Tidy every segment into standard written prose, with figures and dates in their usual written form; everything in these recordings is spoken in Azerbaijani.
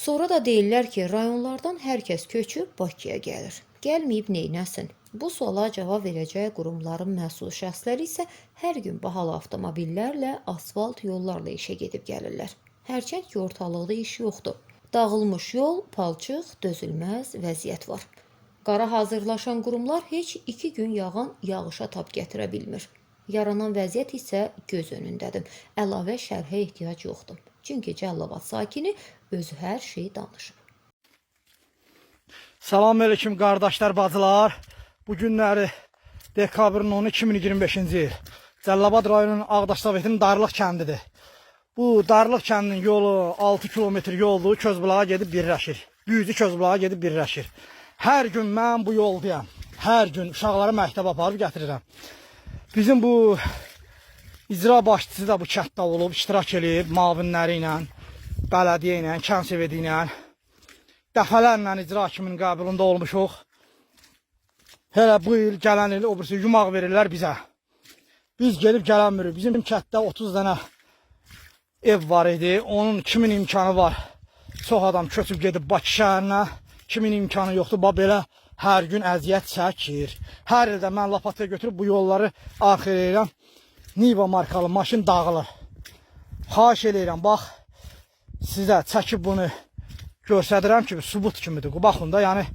Sonra da deyirlər ki, rayonlardan hər kəs köçüb Bakıya gəlir. Gəlməyib neynəsin? Bu suala cavab verəcək qurumların məsul şəxsləri isə hər gün bahalı avtomobillərlə, asfalt yollarla işə gedib gəlirlər. Hərçənd ki, ortalıqda iş yoxdur. Dağılmış yol, palçıq, dözülməz vəziyyət var. Qara hazırlaşan qurumlar heç 2 gün yağan yağışa tab gətirə bilmir. Yaranan vəziyyət isə göz önündədir. Əlavə şərhə ehtiyac yoxdur. Çünki Cəlilabad sakini özü hər şeyi danışıb. Salamünaleyküm qardaşlar, bacılar. Bu günləri dekabrın 10-u 2025-ci il. Cəlilabad rayonunun Ağdaş Sovetinin Darlıq kəndidir. Bu Darlıq kəndinin yolu 6 kilometr yoldur. Közbulağa gedib birləşir. Büyücü Közbulağa gedib birləşir. Hər gün mən bu yoldayam. Hər gün uşaqları məktəbə aparıb gətirirəm. Bizim bu icra başçısı da bu kənddə olub, iştirak edib müavinləri ilə, bələdiyyə ilə, kənsevedi ilə. Dəfələrlə icra hakiminin qəbulunda olmuşuq. Hələ bu il, gələn il, o birisi yumaq verirlər bizə. Biz gelib gələnmirik. Bizim kənddə 30 dənə ev var idi. Onun kimin imkanı var? Çox adam köçüb gedib Bakı şəhərinə. Kimin imkanı yoxdur? Belə hər gün əziyyət çəkir. Hər ildə mən lapataya götürüb bu yolları axir edirəm. Niva markalı maşın dağılır. Xahiş edirəm, bax, sizə çəkib bunu göstərirəm ki, sübut kimidir. Baxın da, yəni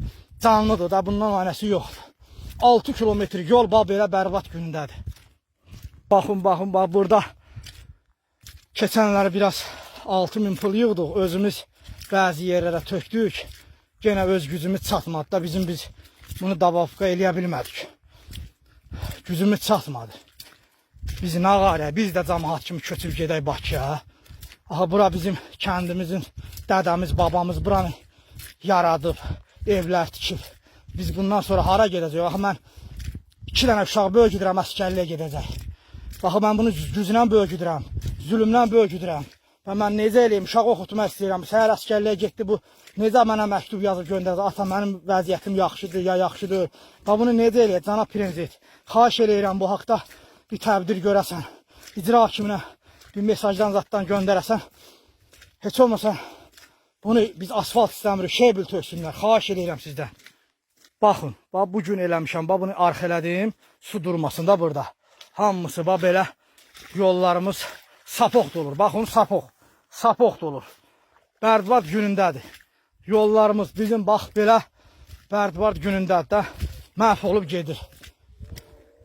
canlıdır da, bundan aynəsi yoxdur. 6 kilometr yol belə bərbad gündədir. Baxın, bax, burada keçənləri biraz 6000 pul yığdıq, özümüz bəzi yerlərə tökdük. Yenə öz gücümüz çatmadı da, biz bunu davafqa eləyə bilmədik. Gücümüz çatmadı. Biz nə qarə, biz də cəmaat kimi köçüb gedək Bakıya. Aha, bura bizim kəndimizin dədəmiz, babamız buranı yaradıb, evlər tikib. Biz bundan sonra hara gedəcək? Axı, mən 2 dənə uşaq böyüdürəm, əskərliyə gedəcək. Baxı, mən bunu güclə böyüdürəm, zülümlə böyüdürəm. Və mən necə eləyim, uşaq oxutmaq istəyirəm. Səhər əskərliyə getdi, bu necə mənə məktub yazıb göndərdi? Ata, mənim vəziyyətim yaxşıdır, ya yaxşıdır. Və bunu necə eləyək, cənab prezident? Xahiş eləyirəm, bu haqda bir təbdir görəsən, icra hakiminə bir mesajdan zatdan göndərəsən. Heç olmasa bunu biz asfalt istəmirik, şebil töksünlər. Xahiş eləyirəm sizdən. Baxın, bu gün eləmişəm, bunu arx elədim, su durmasında burada. Hamısı belə yollarımız sapoq dolur. Baxın, sapoq dolur. Bərdibad günündədir. Yollarımız bizim bax belə Bərdibad günündədir də məhv olub gedir.